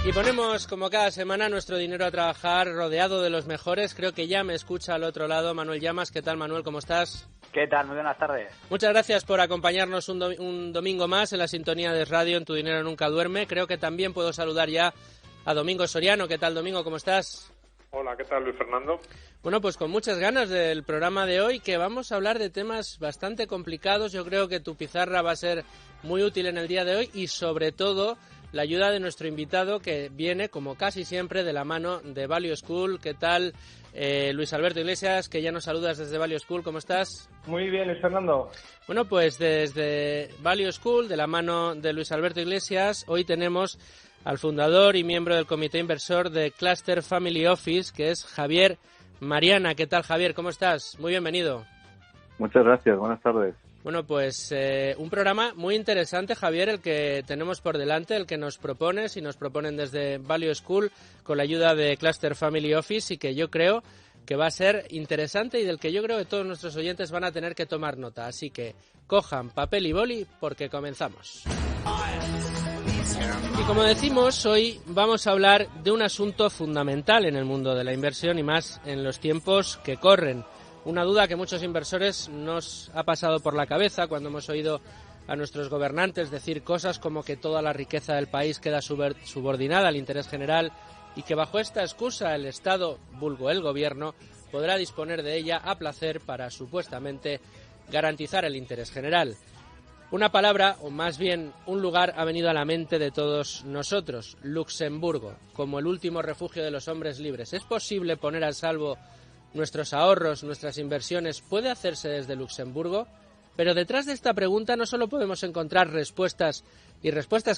Y ponemos, como cada semana, nuestro dinero a trabajar rodeado de los mejores. Creo que ya me escucha al otro lado Manuel Llamas. ¿Qué tal, Manuel? ¿Cómo estás? ¿Qué tal? Muy buenas tardes. Muchas gracias por acompañarnos un domingo más en la sintonía de radio En Tu Dinero Nunca Duerme. Creo que también puedo saludar ya a Domingo Soriano. ¿Qué tal, Domingo? ¿Cómo estás? Hola, ¿qué tal, Luis Fernando? Bueno, pues con muchas ganas del programa de hoy, que vamos a hablar de temas bastante complicados. Yo creo que tu pizarra va a ser muy útil en el día de hoy y, sobre todo, la ayuda de nuestro invitado, que viene, como casi siempre, de la mano de Value School. ¿Qué tal, Luis Alberto Iglesias, que ya nos saludas desde Value School? ¿Cómo estás? Muy bien, Luis Fernando. Bueno, pues desde Value School, de la mano de Luis Alberto Iglesias, hoy tenemos al fundador y miembro del comité inversor de Cluster Family Office, que es Javier Mariana. ¿Qué tal, Javier? ¿Cómo estás? Muy bienvenido. Muchas gracias, buenas tardes. Bueno, pues un programa muy interesante, Javier, el que tenemos por delante, el que nos propones y nos proponen desde Value School con la ayuda de Cluster Family Office, y que yo creo que va a ser interesante y del que yo creo que todos nuestros oyentes van a tener que tomar nota. Así que cojan papel y boli porque comenzamos. Y como decimos, hoy vamos a hablar de un asunto fundamental en el mundo de la inversión y más en los tiempos que corren. Una duda que muchos inversores nos ha pasado por la cabeza cuando hemos oído a nuestros gobernantes decir cosas como que toda la riqueza del país queda subordinada al interés general y que bajo esta excusa el Estado, vulgo el gobierno, podrá disponer de ella a placer para supuestamente garantizar el interés general. Una palabra, o más bien un lugar, ha venido a la mente de todos nosotros: Luxemburgo, como el último refugio de los hombres libres. ¿Es posible poner a salvo nuestros ahorros, nuestras inversiones? ¿Puede hacerse desde Luxemburgo? Pero detrás de esta pregunta no solo podemos encontrar respuestas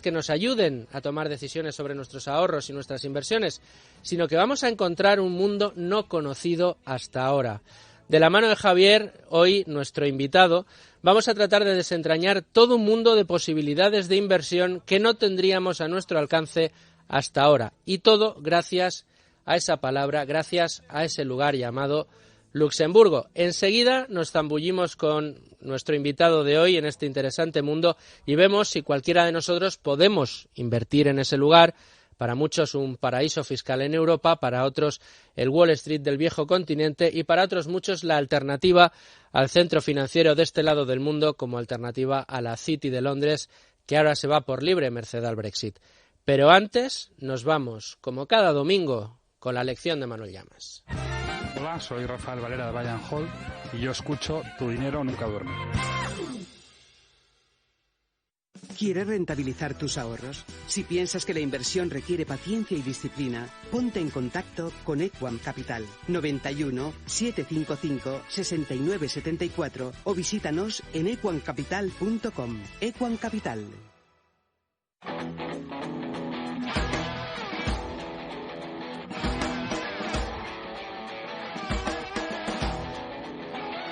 que nos ayuden a tomar decisiones sobre nuestros ahorros y nuestras inversiones, sino que vamos a encontrar un mundo no conocido hasta ahora. De la mano de Javier, hoy nuestro invitado, vamos a tratar de desentrañar todo un mundo de posibilidades de inversión que no tendríamos a nuestro alcance hasta ahora. Y todo gracias a esa palabra, gracias a ese lugar llamado Luxemburgo. Enseguida nos zambullimos con nuestro invitado de hoy en este interesante mundo y vemos si cualquiera de nosotros podemos invertir en ese lugar. Para muchos un paraíso fiscal en Europa, para otros el Wall Street del viejo continente y para otros muchos la alternativa al centro financiero de este lado del mundo como alternativa a la City de Londres, que ahora se va por libre merced al Brexit. Pero antes nos vamos, como cada domingo, con la lección de Manuel Llamas. Hola, soy Rafael Valera de Buy & Hold y yo escucho Tu Dinero Nunca Duerme. ¿Quieres rentabilizar tus ahorros? Si piensas que la inversión requiere paciencia y disciplina, ponte en contacto con Equam Capital 91 755 6974 o visítanos en equamcapital.com. Equam Capital.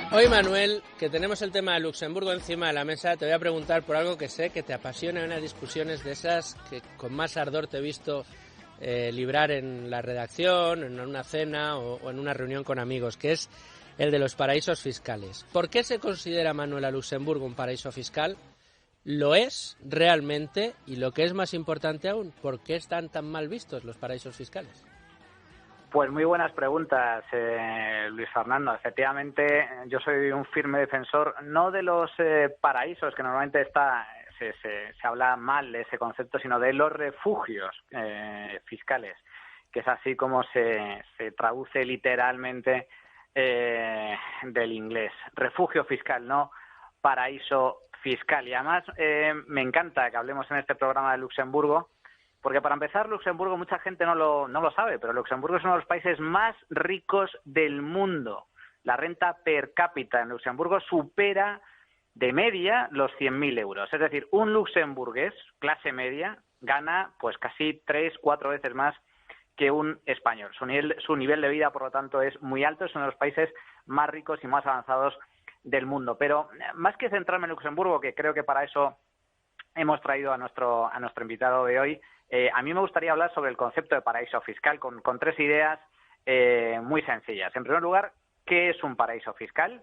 Hoy, Manuel, que tenemos el tema de Luxemburgo encima de la mesa, te voy a preguntar por algo que sé que te apasiona, unas discusiones de esas que con más ardor te he visto librar en la redacción, en una cena o en una reunión con amigos, que es el de los paraísos fiscales. ¿Por qué se considera, Manuel, a Luxemburgo un paraíso fiscal? ¿Lo es realmente? Y lo que es más importante aún, ¿por qué están tan mal vistos los paraísos fiscales? Pues muy buenas preguntas, Luis Fernando. Efectivamente, yo soy un firme defensor, no de los paraísos, que normalmente se habla mal de ese concepto, sino de los refugios fiscales, que es así como se traduce literalmente del inglés. Refugio fiscal, no paraíso fiscal. Y además me encanta que hablemos en este programa de Luxemburgo, porque para empezar, Luxemburgo, mucha gente no lo sabe, pero Luxemburgo es uno de los países más ricos del mundo. La renta per cápita en Luxemburgo supera de media los 100.000 euros. Es decir, un luxemburgués, clase media, gana pues casi 3-4 veces más que un español. Su nivel de vida, por lo tanto, es muy alto. Es uno de los países más ricos y más avanzados del mundo. Pero más que centrarme en Luxemburgo, que creo que para eso hemos traído a nuestro invitado de hoy, a mí me gustaría hablar sobre el concepto de paraíso fiscal con 3 ideas muy sencillas. En primer lugar, ¿qué es un paraíso fiscal?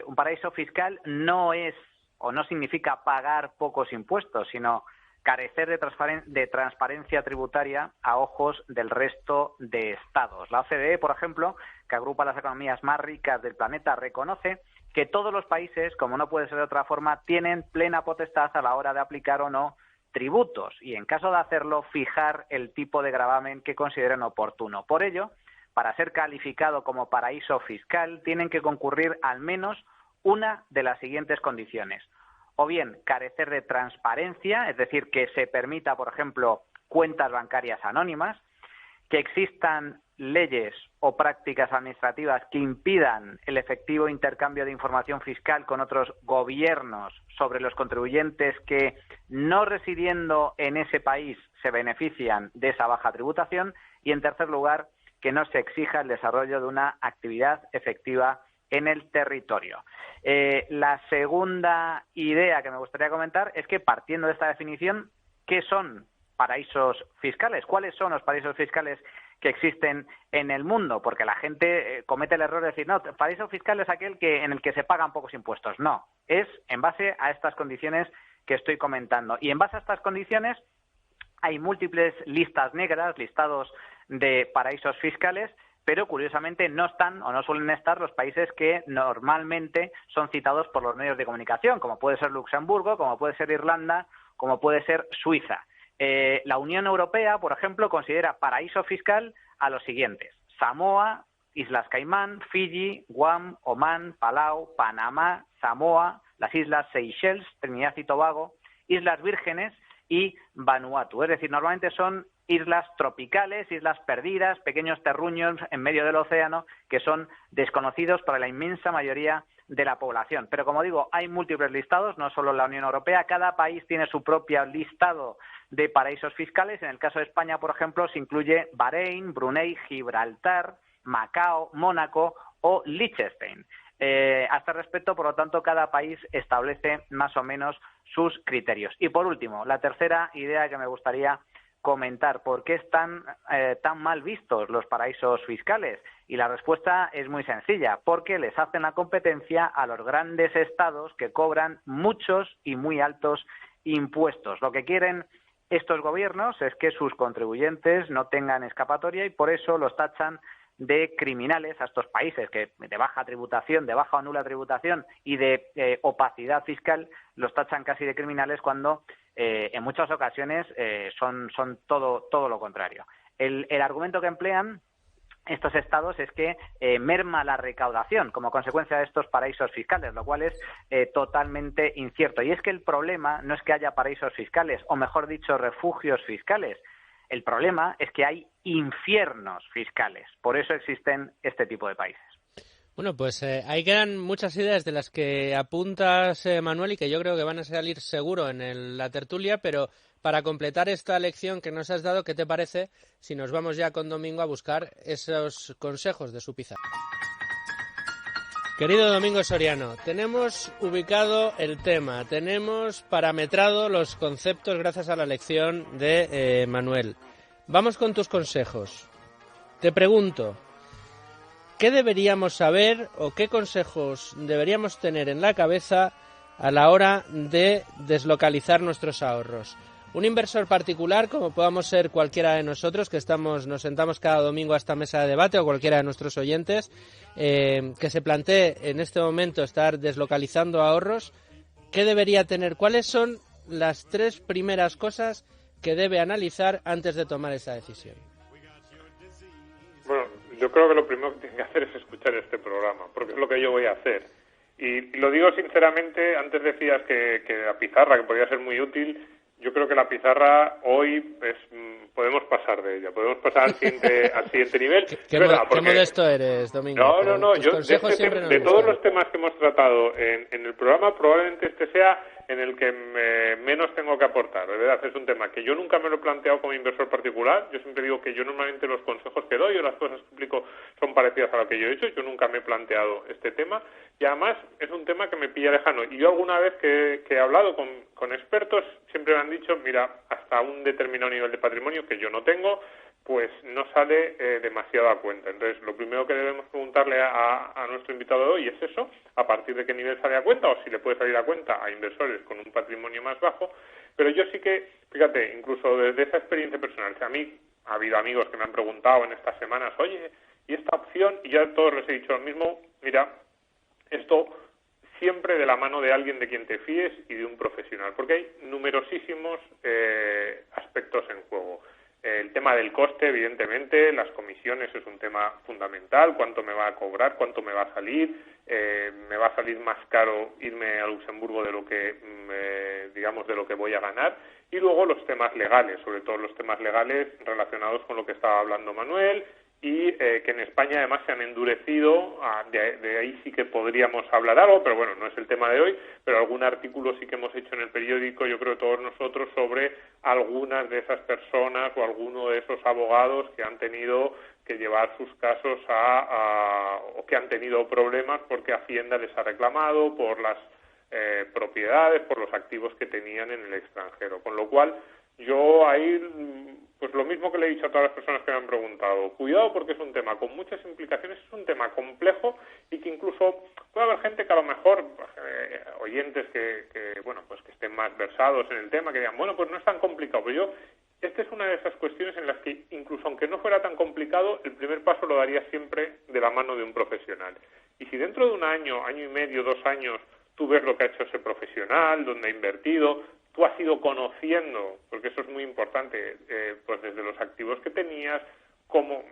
Un paraíso fiscal no es o no significa pagar pocos impuestos, sino carecer de transparencia tributaria a ojos del resto de estados. La OCDE, por ejemplo, que agrupa las economías más ricas del planeta, reconoce que todos los países, como no puede ser de otra forma, tienen plena potestad a la hora de aplicar o no tributos y, en caso de hacerlo, fijar el tipo de gravamen que consideren oportuno. Por ello, para ser calificado como paraíso fiscal, tienen que concurrir al menos una de las siguientes condiciones. O bien, carecer de transparencia, es decir, que se permita, por ejemplo, cuentas bancarias anónimas, que existan leyes o prácticas administrativas que impidan el efectivo intercambio de información fiscal con otros gobiernos sobre los contribuyentes que, no residiendo en ese país, se benefician de esa baja tributación, y, en tercer lugar, que no se exija el desarrollo de una actividad efectiva en el territorio. La segunda idea que me gustaría comentar es que, partiendo de esta definición, ¿qué son paraísos fiscales? ¿Cuáles son los paraísos fiscales que existen en el mundo? Porque la gente comete el error de decir, no, paraíso fiscal es aquel en el que se pagan pocos impuestos. No, es en base a estas condiciones que estoy comentando. Y en base a estas condiciones hay múltiples listas negras, listados de paraísos fiscales, pero curiosamente no están o no suelen estar los países que normalmente son citados por los medios de comunicación, como puede ser Luxemburgo, como puede ser Irlanda, como puede ser Suiza. La Unión Europea, por ejemplo, considera paraíso fiscal a los siguientes: Samoa, Islas Caimán, Fiji, Guam, Omán, Palau, Panamá, Samoa, las Islas Seychelles, Trinidad y Tobago, Islas Vírgenes y Vanuatu. Es decir, normalmente son islas tropicales, islas perdidas, pequeños terruños en medio del océano que son desconocidos para la inmensa mayoría de la población. Pero, como digo, hay múltiples listados, no solo en la Unión Europea. Cada país tiene su propio listado de paraísos fiscales. En el caso de España, por ejemplo, se incluye Bahrein, Brunei, Gibraltar, Macao, Mónaco o Liechtenstein. A este respecto, por lo tanto, cada país establece más o menos sus criterios. Y, por último, la tercera idea que me gustaría comentar: ¿por qué están tan mal vistos los paraísos fiscales? Y la respuesta es muy sencilla: porque les hacen la competencia a los grandes estados que cobran muchos y muy altos impuestos. Lo que quieren estos gobiernos es que sus contribuyentes no tengan escapatoria, y por eso los tachan de criminales a estos países que de baja tributación, de baja o nula tributación y de opacidad fiscal, los tachan casi de criminales cuando en muchas ocasiones son todo lo contrario. El argumento que emplean estos estados es que merma la recaudación como consecuencia de estos paraísos fiscales, lo cual es totalmente incierto. Y es que el problema no es que haya paraísos fiscales, o mejor dicho, refugios fiscales. El problema es que hay infiernos fiscales. Por eso existen este tipo de países. Bueno, pues ahí quedan muchas ideas de las que apuntas, Manuel, y que yo creo que van a salir seguro en la tertulia, pero para completar esta lección que nos has dado, ¿qué te parece si nos vamos ya con Domingo a buscar esos consejos de su pizarra? Querido Domingo Soriano, tenemos ubicado el tema, tenemos parametrado los conceptos gracias a la lección de Manuel. Vamos con tus consejos. Te pregunto, ¿qué deberíamos saber o qué consejos deberíamos tener en la cabeza a la hora de deslocalizar nuestros ahorros? Un inversor particular, como podamos ser cualquiera de nosotros, que nos sentamos cada domingo a esta mesa de debate, o cualquiera de nuestros oyentes, que se plantee en este momento estar deslocalizando ahorros, ¿qué debería tener? ¿Cuáles son las 3 primeras cosas que debe analizar antes de tomar esa decisión? Bueno, yo creo que lo primero que tiene que hacer es escuchar este programa, porque es lo que yo voy a hacer. Y lo digo sinceramente. Antes decías que la pizarra, que podría ser muy útil. Yo creo que la pizarra hoy podemos pasar de ella, podemos pasar al siguiente nivel. ¿Qué modesto eres, Domingo? No. Yo de todos los temas que hemos tratado en el programa, probablemente este sea en el que menos tengo que aportar. De verdad, es un tema que yo nunca me lo he planteado como inversor particular. Yo siempre digo que yo normalmente los consejos que doy o las cosas que explico son parecidas a lo que yo he hecho. Yo nunca me he planteado este tema, y además es un tema que me pilla lejano. Y yo alguna vez que he hablado con expertos, siempre me han dicho, mira, hasta un determinado nivel de patrimonio que yo no tengo, pues no sale demasiado a cuenta. Entonces, lo primero que debemos preguntarle a nuestro invitado de hoy es eso: a partir de qué nivel sale a cuenta, o si le puede salir a cuenta a inversores con un patrimonio más bajo. Pero yo sí que, fíjate, incluso desde esa experiencia personal, que a mí ha habido amigos que me han preguntado en estas semanas, oye, ¿y esta opción? Y yo a todos les he dicho lo mismo, mira, esto siempre de la mano de alguien de quien te fíes y de un profesional, porque hay numerosísimos aspectos en juego. El tema del coste, evidentemente, las comisiones es un tema fundamental, cuánto me va a cobrar, cuánto me va a salir, me va a salir más caro irme a Luxemburgo de lo que, digamos, de lo que voy a ganar, y luego los temas legales, sobre todo los temas legales relacionados con lo que estaba hablando Manuel, y que en España además se han endurecido, de ahí sí que podríamos hablar algo, pero bueno, no es el tema de hoy, pero algún artículo sí que hemos hecho en el periódico, yo creo todos nosotros, sobre algunas de esas personas o alguno de esos abogados que han tenido que llevar sus casos o que han tenido problemas porque Hacienda les ha reclamado por las propiedades, por los activos que tenían en el extranjero, con lo cual yo ahí, pues lo mismo que le he dicho a todas las personas que me han preguntado, cuidado porque es un tema con muchas implicaciones, es un tema complejo y que incluso puede haber gente que a lo mejor, oyentes que bueno, pues que estén más versados en el tema, que digan, bueno, pues no es tan complicado, pero esta es una de esas cuestiones en las que incluso aunque no fuera tan complicado, el primer paso lo daría siempre de la mano de un profesional. Y si dentro de un año, año y medio, 2 años, tú ves lo que ha hecho ese profesional, dónde ha invertido, tú has ido conociendo, porque eso es muy importante, pues desde los activos que tenías, cómo,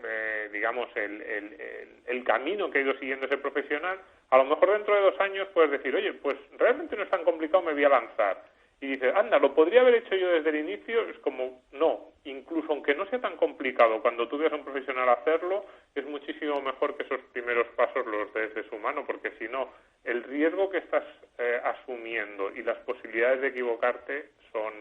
digamos, el camino que ha ido siguiendo ese profesional, a lo mejor dentro de 2 años puedes decir, oye, pues realmente no es tan complicado, me voy a lanzar. Y dices, anda, ¿lo podría haber hecho yo desde el inicio? Es como, no, incluso aunque no sea tan complicado, cuando tú veas a un profesional hacerlo, es muchísimo mejor que esos primeros pasos los des de su mano, porque si no, el riesgo que estás asumiendo y las posibilidades de equivocarte son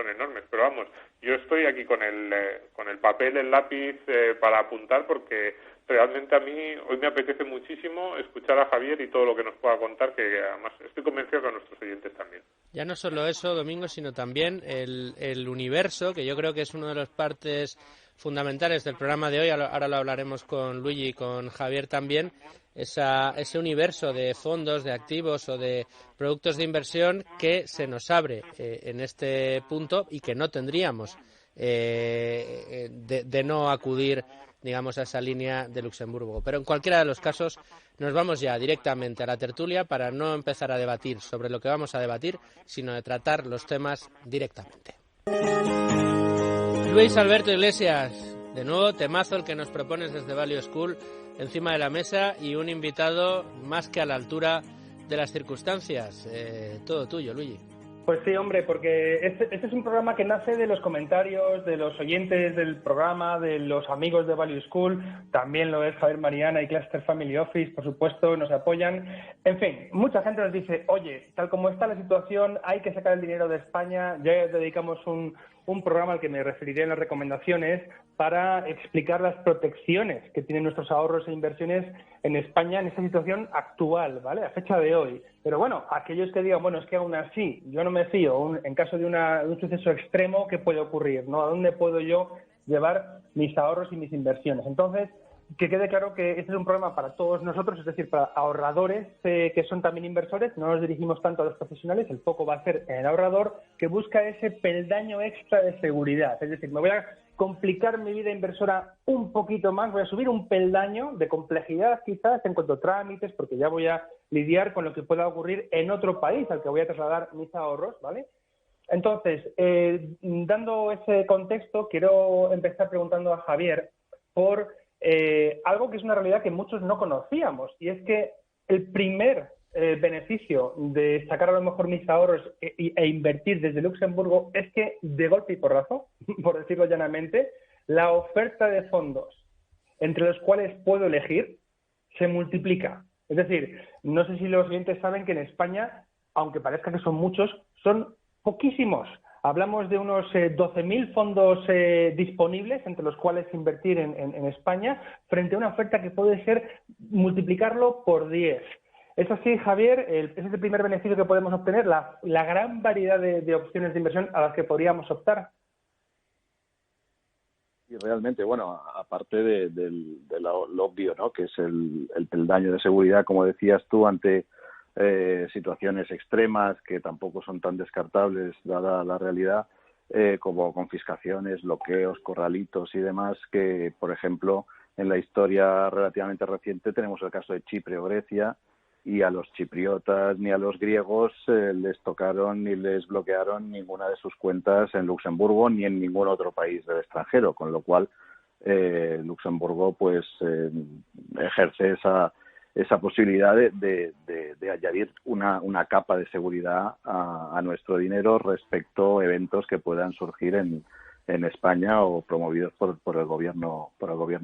enormes. Pero vamos, yo estoy aquí con el papel, el lápiz para apuntar, porque realmente a mí hoy me apetece muchísimo escuchar a Javier y todo lo que nos pueda contar, que además estoy convencido que a nuestros oyentes también. Ya no solo eso, Domingo, sino también el universo, que yo creo que es una de las partes fundamentales del programa de hoy, ahora lo hablaremos con Luigi y con Javier también, ese universo de fondos, de activos o de productos de inversión que se nos abre en este punto y que no tendríamos de no acudir, digamos, a esa línea de Luxemburgo. Pero en cualquiera de los casos nos vamos ya directamente a la tertulia para no empezar a debatir sobre lo que vamos a debatir, sino de tratar los temas directamente. Luis Alberto Iglesias, de nuevo temazo el que nos propones desde Value School encima de la mesa y un invitado más que a la altura de las circunstancias. Todo tuyo, Luigi. Pues sí, hombre, porque este es un programa que nace de los comentarios de los oyentes del programa, de los amigos de Value School, también lo es Javier Mariana y Cluster Family Office, por supuesto, nos apoyan. En fin, mucha gente nos dice, oye, tal como está la situación, hay que sacar el dinero de España. Ya dedicamos un programa al que me referiré en las recomendaciones para explicar las protecciones que tienen nuestros ahorros e inversiones en España en esta situación actual, ¿vale? A fecha de hoy. Pero bueno, aquellos que digan, bueno, es que aún así yo no me fío, en caso de un suceso extremo, ¿qué puede ocurrir? ¿No? ¿A dónde puedo yo llevar mis ahorros y mis inversiones? Entonces, que quede claro que este es un programa para todos nosotros, es decir, para ahorradores que son también inversores. No nos dirigimos tanto a los profesionales, el foco va a ser en el ahorrador que busca ese peldaño extra de seguridad. Es decir, me voy a complicar mi vida inversora un poquito más, voy a subir un peldaño de complejidad quizás en cuanto a trámites, porque ya voy a lidiar con lo que pueda ocurrir en otro país al que voy a trasladar mis ahorros, ¿vale? Entonces, dando ese contexto, quiero empezar preguntando a Javier por algo que es una realidad que muchos no conocíamos, y es que el primer beneficio de sacar a lo mejor mis ahorros e invertir desde Luxemburgo es que de golpe y porrazo, por decirlo llanamente, la oferta de fondos entre los cuales puedo elegir se multiplica. Es decir, no sé si los oyentes saben que en España, aunque parezca que son muchos, son poquísimos. Hablamos de unos 12.000 fondos disponibles entre los cuales invertir en España, frente a una oferta que puede ser multiplicarlo por 10. Es así, Javier, ese es el primer beneficio que podemos obtener, la gran variedad de opciones de inversión a las que podríamos optar. Y realmente, bueno, aparte de lo obvio, ¿no?, que es el peldaño de seguridad, como decías tú, ante situaciones extremas que tampoco son tan descartables dada la realidad, como confiscaciones, bloqueos, corralitos y demás, que, por ejemplo, en la historia relativamente reciente tenemos el caso de Chipre o Grecia, y a los chipriotas ni a los griegos les tocaron ni les bloquearon ninguna de sus cuentas en Luxemburgo ni en ningún otro país del extranjero, con lo cual Luxemburgo pues ejerce esa posibilidad de añadir una capa de seguridad a nuestro dinero respecto a eventos que puedan surgir en España o promovidos por el gobierno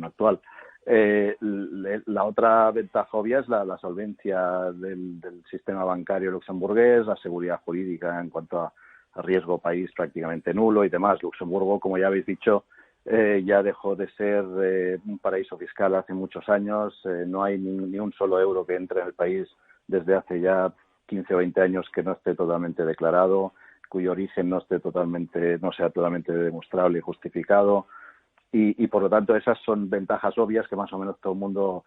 actual. La otra ventaja obvia es la solvencia del sistema bancario luxemburgués, la seguridad jurídica en cuanto a riesgo país prácticamente nulo y demás. Luxemburgo, como ya habéis dicho, ya dejó de ser un paraíso fiscal hace muchos años. No hay ni un solo euro que entre en el país desde hace ya 15 o 20 años que no esté totalmente declarado, cuyo origen no sea totalmente demostrable y justificado. Y por lo tanto esas son ventajas obvias que más o menos todo el mundo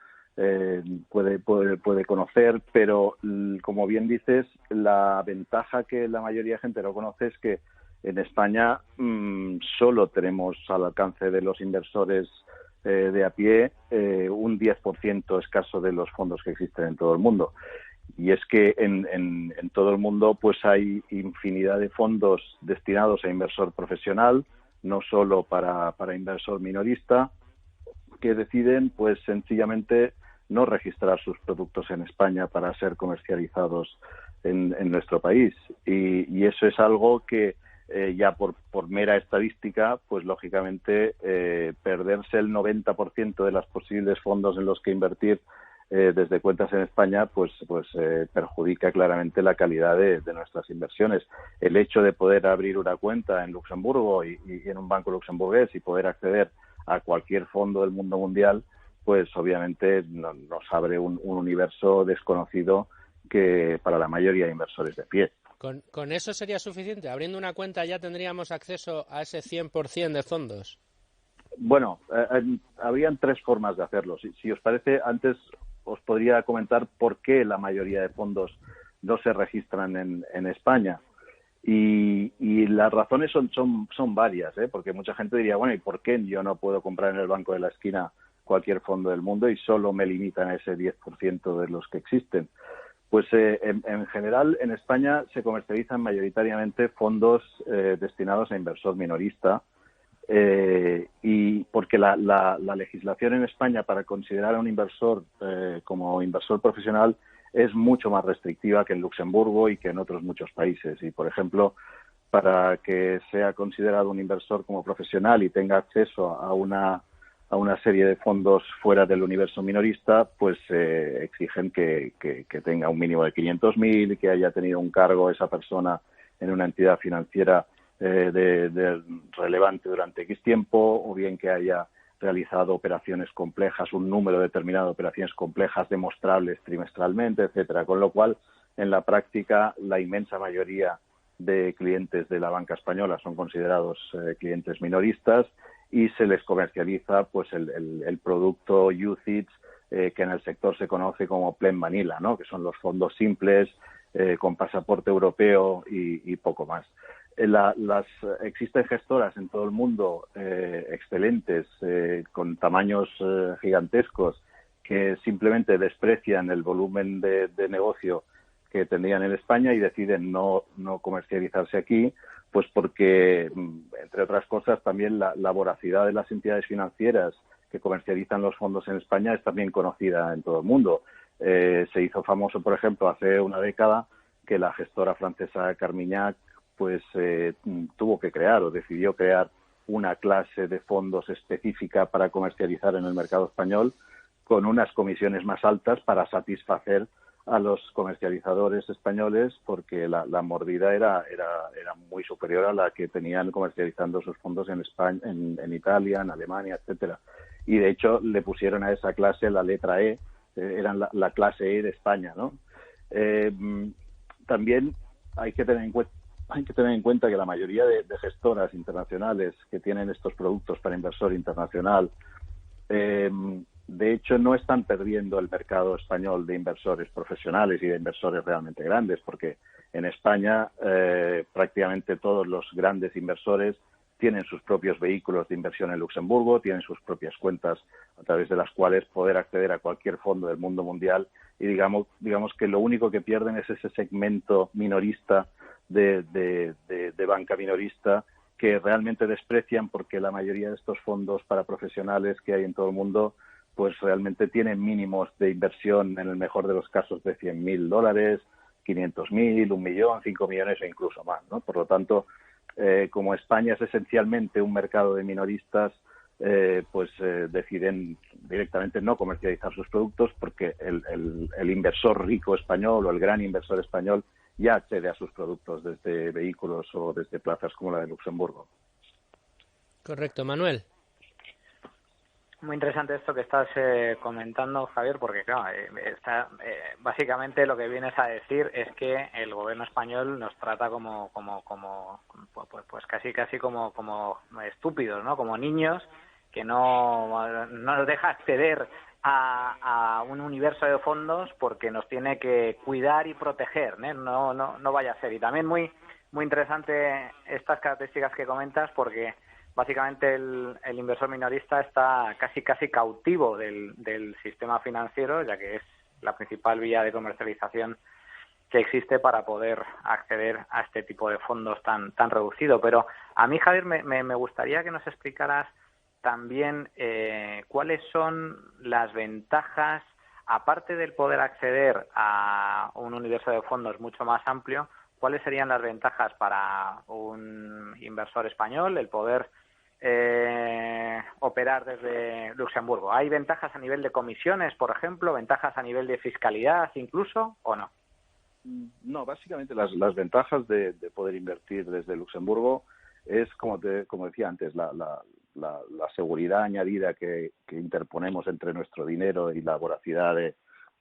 puede conocer, pero como bien dices, la ventaja que la mayoría de gente no conoce es que en España solo tenemos al alcance de los inversores de a pie un 10% escaso de los fondos que existen en todo el mundo. Y es que en todo el mundo pues hay infinidad de fondos destinados a inversor profesional, no solo para inversor minorista, que deciden pues sencillamente no registrar sus productos en España para ser comercializados en nuestro país. Y eso es algo que ya por mera estadística, pues lógicamente perderse el 90% de los posibles fondos en los que invertir desde cuentas en España, pues perjudica claramente la calidad de nuestras inversiones. El hecho de poder abrir una cuenta en Luxemburgo y en un banco luxemburgués y poder acceder a cualquier fondo del mundo mundial, pues obviamente nos abre un universo desconocido que para la mayoría de inversores de pie. ¿Con eso sería suficiente? ¿Abriendo una cuenta ya tendríamos acceso a ese 100% de fondos? Bueno, habrían tres formas de hacerlo. Si os parece, antes os podría comentar por qué la mayoría de fondos no se registran en España. Y las razones son varias, porque mucha gente diría, bueno, ¿y por qué yo no puedo comprar en el banco de la esquina cualquier fondo del mundo y solo me limitan a ese 10% de los que existen? Pues en general en España se comercializan mayoritariamente fondos destinados a inversor minorista, y porque la legislación en España para considerar a un inversor como inversor profesional es mucho más restrictiva que en Luxemburgo y que en otros muchos países. Y, por ejemplo, para que sea considerado un inversor como profesional y tenga acceso a una serie de fondos fuera del universo minorista, pues exigen que tenga un mínimo de 500.000 y que haya tenido un cargo esa persona en una entidad financiera de relevante durante X tiempo, o bien que haya realizado operaciones complejas, un número determinado de operaciones complejas demostrables trimestralmente, etcétera. Con lo cual, en la práctica, la inmensa mayoría de clientes de la banca española son considerados clientes minoristas y se les comercializa pues el producto UCITS, que en el sector se conoce como Plain Vanilla, ¿no? Que son los fondos simples con pasaporte europeo y poco más. Existen gestoras en todo el mundo excelentes, con tamaños gigantescos, que simplemente desprecian el volumen de negocio que tendrían en España y deciden no comercializarse aquí, pues porque, entre otras cosas, también la voracidad de las entidades financieras que comercializan los fondos en España es también conocida en todo el mundo. Se hizo famoso, por ejemplo, hace una década que la gestora francesa Carmignac pues tuvo que crear o decidió crear una clase de fondos específica para comercializar en el mercado español con unas comisiones más altas para satisfacer a los comercializadores españoles, porque la mordida era muy superior a la que tenían comercializando sus fondos en España, en Italia, en Alemania, etcétera. Y de hecho le pusieron a esa clase la letra E, eran la clase E de España, ¿no? También hay que tener en cuenta que la mayoría de gestoras internacionales que tienen estos productos para inversor internacional De hecho, no están perdiendo el mercado español de inversores profesionales y de inversores realmente grandes, porque en España prácticamente todos los grandes inversores tienen sus propios vehículos de inversión en Luxemburgo, tienen sus propias cuentas a través de las cuales poder acceder a cualquier fondo del mundo mundial, y digamos que lo único que pierden es ese segmento minorista de banca minorista que realmente desprecian, porque la mayoría de estos fondos para profesionales que hay en todo el mundo pues realmente tienen mínimos de inversión, en el mejor de los casos, de $100.000, $500.000, $1 millón, 5 millones o incluso más, ¿no? Por lo tanto, como España es esencialmente un mercado de minoristas, deciden directamente no comercializar sus productos, porque el inversor rico español o el gran inversor español ya accede a sus productos desde vehículos o desde plazas como la de Luxemburgo. Correcto, Manuel. Muy interesante esto que estás comentando, Javier, porque claro, básicamente lo que vienes a decir es que el gobierno español nos trata pues casi como estúpidos, ¿no? Como niños, que no nos deja acceder a un universo de fondos porque nos tiene que cuidar y proteger, ¿eh? No vaya a ser. Y también muy interesante estas características que comentas, porque básicamente el inversor minorista está casi cautivo del sistema financiero, ya que es la principal vía de comercialización que existe para poder acceder a este tipo de fondos tan reducido. Pero a mí, Javier, me gustaría que nos explicaras también cuáles son las ventajas, aparte del poder acceder a un universo de fondos mucho más amplio, cuáles serían las ventajas para un inversor español el poder operar desde Luxemburgo. ¿Hay ventajas a nivel de comisiones, por ejemplo, ventajas a nivel de fiscalidad incluso, o no? No, básicamente las ventajas de poder invertir desde Luxemburgo es, como decía antes, la seguridad añadida que interponemos entre nuestro dinero y la voracidad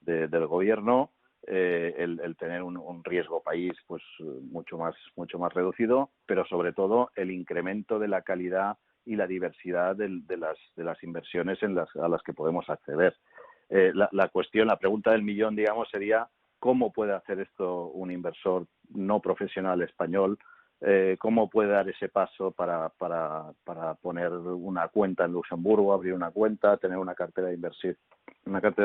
del gobierno, el tener un riesgo país pues mucho más reducido, pero sobre todo el incremento de la calidad y la diversidad de las inversiones a las que podemos acceder. La pregunta del millón, digamos, sería ¿cómo puede hacer esto un inversor no profesional español? ¿Cómo puede dar ese paso para poner una cuenta en Luxemburgo, abrir una cuenta, tener una cartera de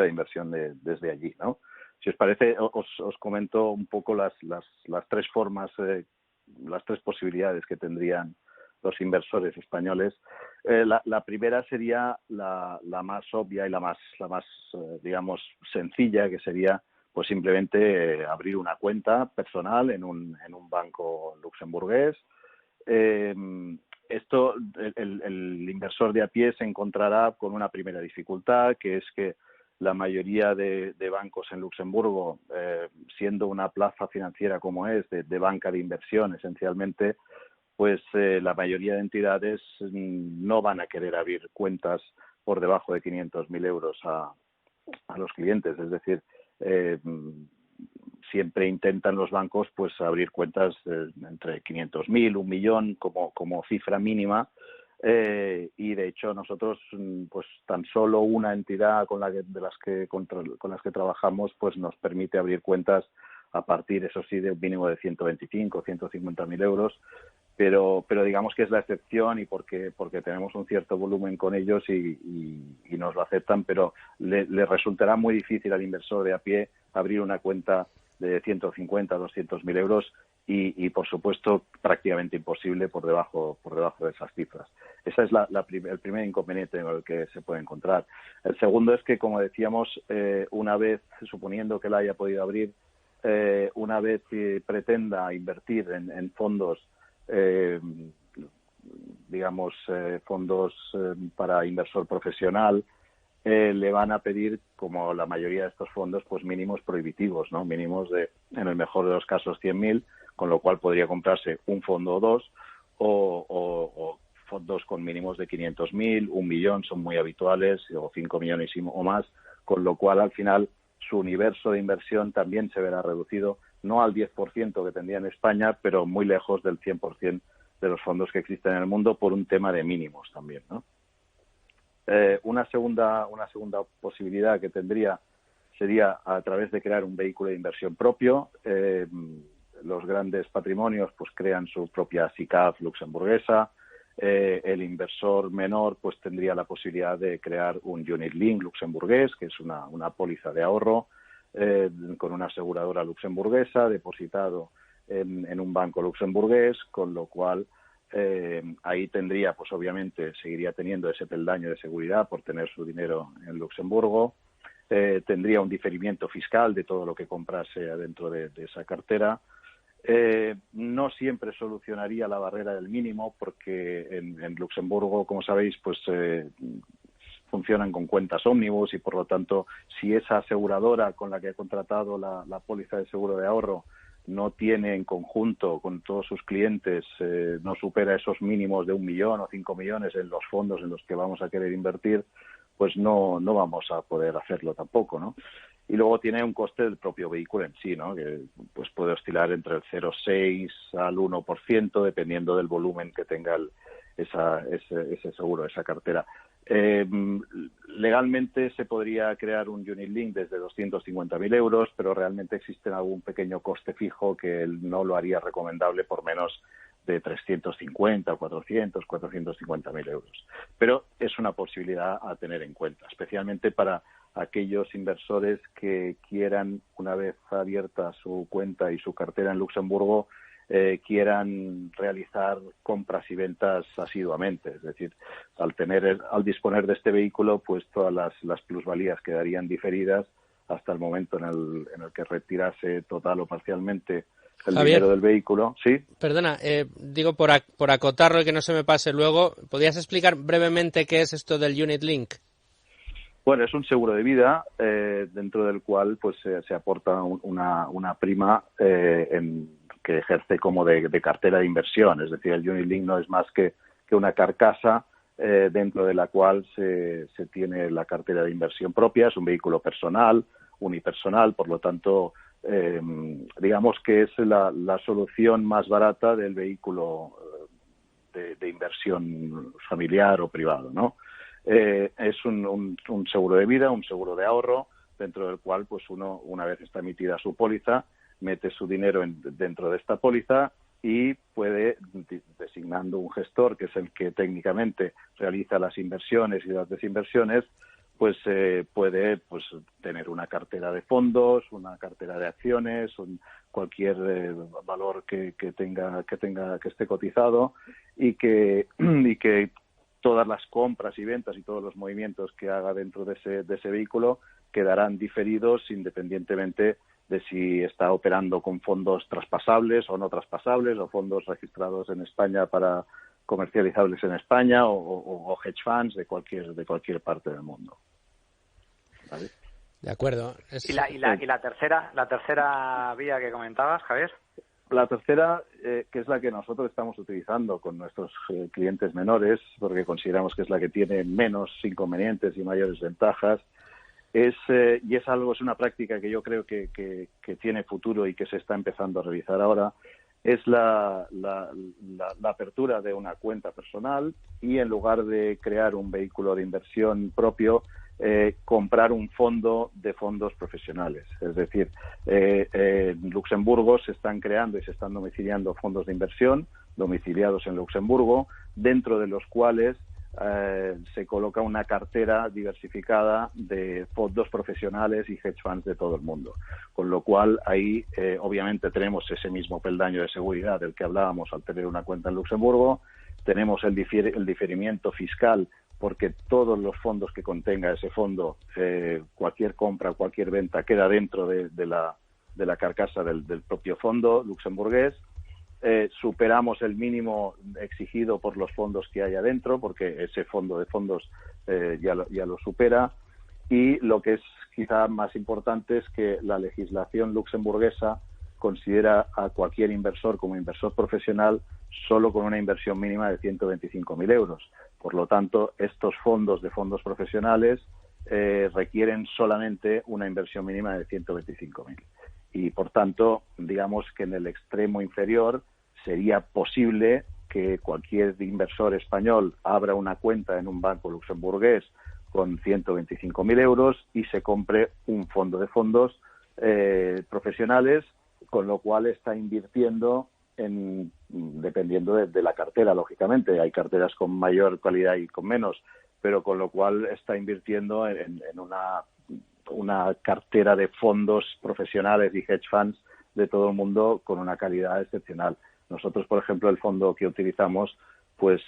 inversión desde allí, ¿no? Si os parece, os comento un poco las tres formas, las tres posibilidades que tendrían los inversores españoles. La primera sería la más obvia y la más digamos, sencilla, que sería pues simplemente abrir una cuenta personal en un banco luxemburgués. Esto, el inversor de a pie se encontrará con una primera dificultad, que es que la mayoría de bancos en Luxemburgo, siendo una plaza financiera como es, de banca de inversión esencialmente, pues la mayoría de entidades no van a querer abrir cuentas por debajo de 500.000 euros a los clientes. Es decir, siempre intentan los bancos pues abrir cuentas entre 500.000, 1 millón como cifra mínima, y de hecho nosotros pues tan solo una entidad con las que trabajamos pues nos permite abrir cuentas a partir, eso sí, de un mínimo de 125, 150.000 euros, pero digamos que es la excepción, y porque tenemos un cierto volumen con ellos y nos lo aceptan, pero le resultará muy difícil al inversor de a pie abrir una cuenta de 150, 200.000 euros y por supuesto prácticamente imposible por debajo de esas cifras. Ese es el primer inconveniente en el que se puede encontrar. El segundo es que, como decíamos, una vez, suponiendo que la haya podido abrir, una vez que pretenda invertir en fondos, fondos para inversor profesional, le van a pedir, como la mayoría de estos fondos, pues mínimos prohibitivos, ¿no? Mínimos en el mejor de los casos, 100.000, con lo cual podría comprarse un fondo o dos, o fondos con mínimos de 500.000, 1 millón son muy habituales, o 5 millones o más, con lo cual al final su universo de inversión también se verá reducido, no al 10% que tendría en España, pero muy lejos del 100% de los fondos que existen en el mundo, por un tema de mínimos también, ¿no? Una segunda posibilidad que tendría sería a través de crear un vehículo de inversión propio. Los grandes patrimonios pues crean su propia SICAV luxemburguesa. El inversor menor pues tendría la posibilidad de crear un unit link luxemburgués, que es una póliza de ahorro con una aseguradora luxemburguesa depositado en un banco luxemburgués, con lo cual ahí tendría, pues obviamente seguiría teniendo ese peldaño de seguridad por tener su dinero en Luxemburgo. Tendría un diferimiento fiscal de todo lo que comprase dentro de esa cartera. No siempre solucionaría la barrera del mínimo, porque en Luxemburgo, como sabéis, pues funcionan con cuentas ómnibus y, por lo tanto, si esa aseguradora con la que ha contratado la póliza de seguro de ahorro no tiene en conjunto con todos sus clientes, no supera esos mínimos de 1 millón o 5 millones en los fondos en los que vamos a querer invertir, pues no vamos a poder hacerlo tampoco, ¿no? Y luego tiene un coste del propio vehículo en sí, ¿no? Que pues puede oscilar entre el 0,6 al 1%, dependiendo del volumen que tenga ese seguro, esa cartera. Legalmente se podría crear un unit link desde 250.000 euros, pero realmente existe algún pequeño coste fijo que no lo haría recomendable por menos de 350 o 450.000 euros. Pero es una posibilidad a tener en cuenta, especialmente para aquellos inversores que quieran, una vez abierta su cuenta y su cartera en Luxemburgo, quieran realizar compras y ventas asiduamente. Es decir, al disponer de este vehículo, pues todas las plusvalías quedarían diferidas hasta el momento en el que retirase total o parcialmente el dinero del vehículo. ¿Sí? Perdona, digo por acotarlo y que no se me pase luego, ¿podrías explicar brevemente qué es esto del Unit Link? Bueno, es un seguro de vida dentro del cual pues se aporta una prima que ejerce como de cartera de inversión. Es decir, el Unit Link no es más que una carcasa dentro de la cual se tiene la cartera de inversión propia. Es un vehículo personal, unipersonal, por lo tanto, digamos que es la solución más barata del vehículo de inversión familiar o privado, ¿no? Es un seguro de vida, un seguro de ahorro, dentro del cual pues uno, una vez está emitida su póliza, mete su dinero dentro de esta póliza y puede, designando un gestor, que es el que técnicamente realiza las inversiones y las desinversiones, pues puede pues tener una cartera de fondos, una cartera de acciones, cualquier valor que esté cotizado y que todas las compras y ventas y todos los movimientos que haga dentro de ese vehículo quedarán diferidos independientemente de si está operando con fondos traspasables o no traspasables, o fondos registrados en España para comercializables en España, o hedge funds de cualquier parte del mundo. ¿Vale? De acuerdo. ¿Y la tercera vía que comentabas, Javier? La tercera, que es la que nosotros estamos utilizando con nuestros clientes menores, porque consideramos que es la que tiene menos inconvenientes y mayores ventajas, es una práctica que yo creo que tiene futuro y que se está empezando a realizar ahora, es la apertura de una cuenta personal y, en lugar de crear un vehículo de inversión propio, comprar un fondo de fondos profesionales. Es decir, en Luxemburgo se están creando y se están domiciliando fondos de inversión domiciliados en Luxemburgo, dentro de los cuales se coloca una cartera diversificada de fondos profesionales y hedge funds de todo el mundo. Con lo cual, ahí obviamente tenemos ese mismo peldaño de seguridad del que hablábamos al tener una cuenta en Luxemburgo. Tenemos el diferimiento fiscal, porque todos los fondos que contenga ese fondo, cualquier compra, cualquier venta, queda dentro de la carcasa del propio fondo luxemburgués. Superamos el mínimo exigido por los fondos que hay adentro, porque ese fondo de fondos ya lo supera. Y lo que es quizá más importante es que la legislación luxemburguesa considera a cualquier inversor como inversor profesional solo con una inversión mínima de 125.000 euros. Por lo tanto, estos fondos de fondos profesionales requieren solamente una inversión mínima de 125.000. Y, por tanto, digamos que en el extremo inferior sería posible que cualquier inversor español abra una cuenta en un banco luxemburgués con 125.000 euros y se compre un fondo de fondos profesionales, con lo cual está invirtiendo dependiendo de la cartera, lógicamente. Hay carteras con mayor calidad y con menos, pero con lo cual está invirtiendo en una cartera de fondos profesionales y hedge funds de todo el mundo con una calidad excepcional. Nosotros, por ejemplo, el fondo que utilizamos pues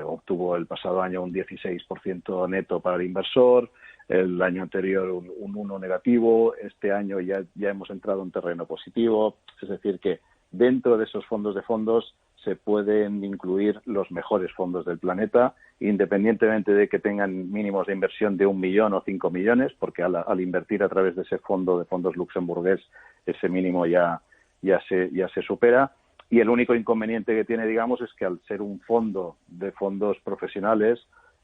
obtuvo el pasado año un 16% neto para el inversor, el año anterior un 1 negativo, este año ya hemos entrado en terreno positivo, es decir que dentro de esos fondos de fondos se pueden incluir los mejores fondos del planeta, independientemente de que tengan mínimos de inversión de 1 millón o 5 millones, porque al invertir a través de ese fondo de fondos luxemburgués, ese mínimo ya se supera. Y el único inconveniente que tiene, digamos, es que al ser un fondo de fondos profesionales,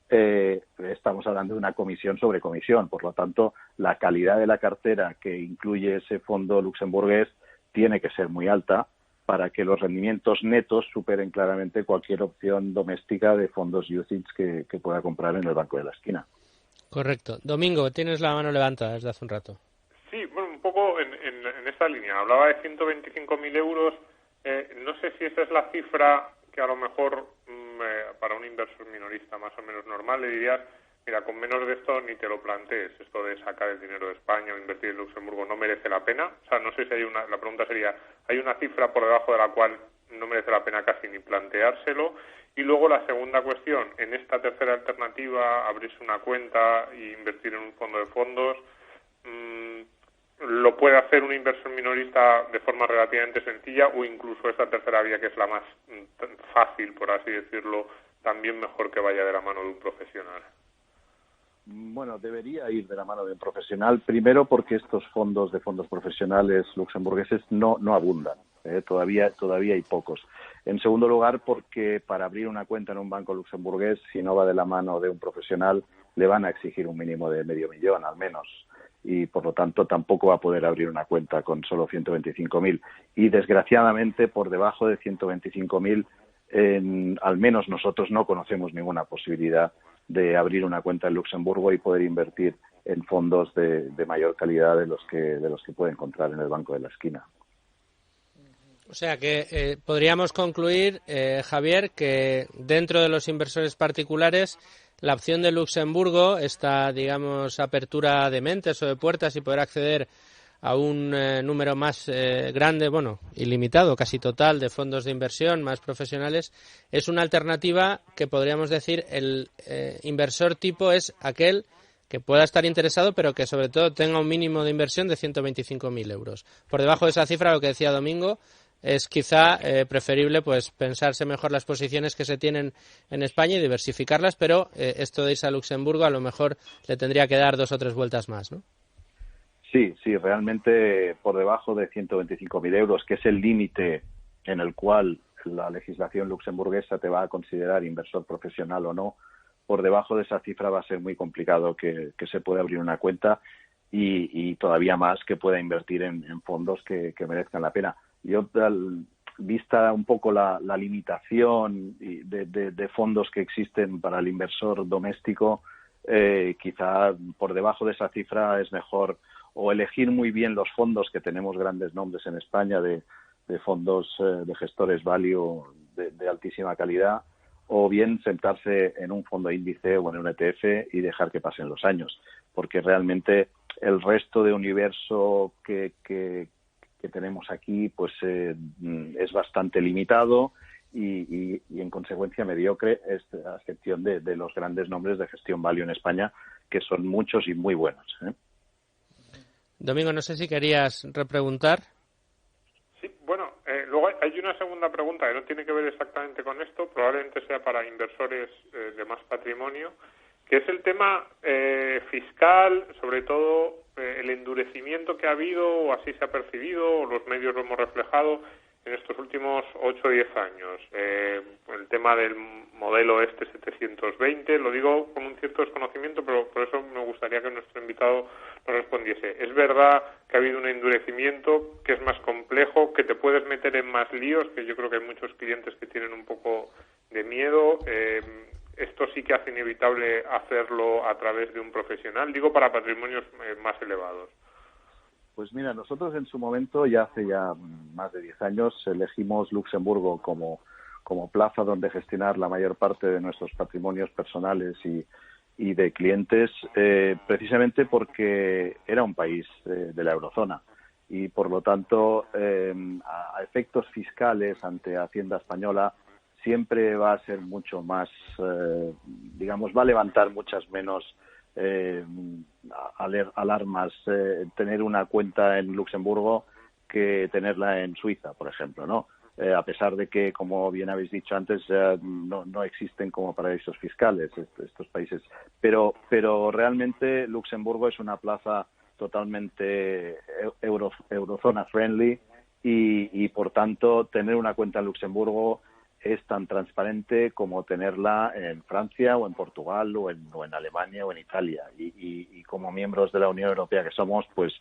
estamos hablando de una comisión sobre comisión. Por lo tanto, la calidad de la cartera que incluye ese fondo luxemburgués tiene que ser muy alta para que los rendimientos netos superen claramente cualquier opción doméstica de fondos UCITS que pueda comprar en el banco de la esquina. Correcto. Domingo, tienes la mano levantada desde hace un rato. Sí, bueno, un poco en esta línea. Hablaba de 125.000 euros. No sé si esa es la cifra que a lo mejor para un inversor minorista más o menos normal le dirías, mira, con menos de esto ni te lo plantees, esto de sacar el dinero de España o invertir en Luxemburgo no merece la pena. O sea, no sé si la pregunta sería, ¿hay una cifra por debajo de la cual no merece la pena casi ni planteárselo? Y luego la segunda cuestión, en esta tercera alternativa, abrirse una cuenta e invertir en un fondo de fondos, ¿lo puede hacer un inversor minorista de forma relativamente sencilla o incluso esta tercera vía, que es la más fácil, por así decirlo, también mejor que vaya de la mano de un profesional? Bueno, debería ir de la mano de un profesional, primero porque estos fondos de fondos profesionales luxemburgueses no abundan, todavía hay pocos. En segundo lugar, porque para abrir una cuenta en un banco luxemburgués, si no va de la mano de un profesional, le van a exigir un mínimo de $500,000 al menos. Y por lo tanto tampoco va a poder abrir una cuenta con solo 125.000. Y desgraciadamente por debajo de 125.000, al menos nosotros no conocemos ninguna posibilidad de abrir una cuenta en Luxemburgo y poder invertir en fondos de mayor calidad de los que puede encontrar en el banco de la esquina. O sea que podríamos concluir, Javier, que dentro de los inversores particulares la opción de Luxemburgo, esta, digamos, apertura de mentes o de puertas y poder acceder a un número más grande, bueno, ilimitado, casi total, de fondos de inversión más profesionales, es una alternativa que podríamos decir el inversor tipo es aquel que pueda estar interesado, pero que sobre todo tenga un mínimo de inversión de 125.000 euros. Por debajo de esa cifra, lo que decía Domingo, es quizá preferible pues pensarse mejor las posiciones que se tienen en España y diversificarlas, pero esto de irse a Luxemburgo a lo mejor le tendría que dar 2 o 3 vueltas más, ¿no? Sí, realmente por debajo de 125.000 euros, que es el límite en el cual la legislación luxemburguesa te va a considerar inversor profesional o no, por debajo de esa cifra va a ser muy complicado que se pueda abrir una cuenta y todavía más que pueda invertir en fondos que merezcan la pena. Yo, vista un poco la limitación de fondos que existen para el inversor doméstico, quizá por debajo de esa cifra es mejor o elegir muy bien los fondos, que tenemos grandes nombres en España de fondos de gestores value de altísima calidad, o bien sentarse en un fondo índice o en un ETF y dejar que pasen los años, porque realmente el resto de universo que tenemos aquí pues es bastante limitado y en consecuencia mediocre, a excepción de los grandes nombres de gestión value en España, que son muchos y muy buenos. Domingo, no sé si querías repreguntar. Sí, bueno, luego hay una segunda pregunta que no tiene que ver exactamente con esto, probablemente sea para inversores de más patrimonio, que es el tema fiscal, sobre todo el endurecimiento que ha habido, o así se ha percibido, o los medios lo hemos reflejado, en estos últimos 8 o 10 años. El tema del modelo 720, lo digo con un cierto desconocimiento, pero por eso me gustaría que nuestro invitado nos respondiese. ¿Es verdad que ha habido un endurecimiento, que es más complejo, que te puedes meter en más líos, que yo creo que hay muchos clientes que tienen un poco de miedo? ¿Esto sí que hace inevitable hacerlo a través de un profesional? Digo, para patrimonios más elevados. Pues mira, nosotros en su momento, ya hace más de 10 años, elegimos Luxemburgo como plaza donde gestionar la mayor parte de nuestros patrimonios personales y de clientes, precisamente porque era un país de la eurozona y, por lo tanto, a efectos fiscales ante Hacienda española, siempre va a ser mucho más, va a levantar muchas menos alarmas tener una cuenta en Luxemburgo que tenerla en Suiza, por ejemplo, ¿no? A pesar de que, como bien habéis dicho antes, no existen como paraísos fiscales estos países. Pero realmente Luxemburgo es una plaza totalmente eurozona friendly y, por tanto, tener una cuenta en Luxemburgo es tan transparente como tenerla en Francia o en Portugal o en Alemania o en Italia. Y como miembros de la Unión Europea que somos, pues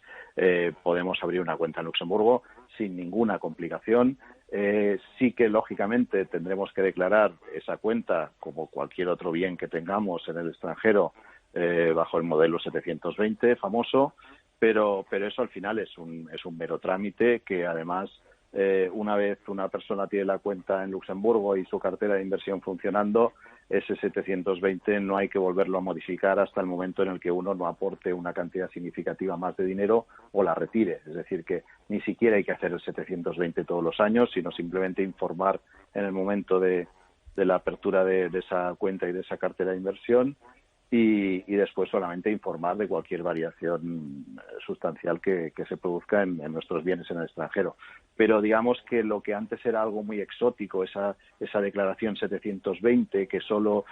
podemos abrir una cuenta en Luxemburgo sin ninguna complicación. Sí que, lógicamente, tendremos que declarar esa cuenta como cualquier otro bien que tengamos en el extranjero bajo el modelo 720 famoso, pero eso al final es un mero trámite que, además, una vez una persona tiene la cuenta en Luxemburgo y su cartera de inversión funcionando, ese 720 no hay que volverlo a modificar hasta el momento en el que uno no aporte una cantidad significativa más de dinero o la retire. Es decir, que ni siquiera hay que hacer el 720 todos los años, sino simplemente informar en el momento de la apertura de esa cuenta y de esa cartera de inversión y después solamente informar de cualquier variación sustancial que se produzca en nuestros bienes en el extranjero. Pero digamos que lo que antes era algo muy exótico, esa declaración 720, que solo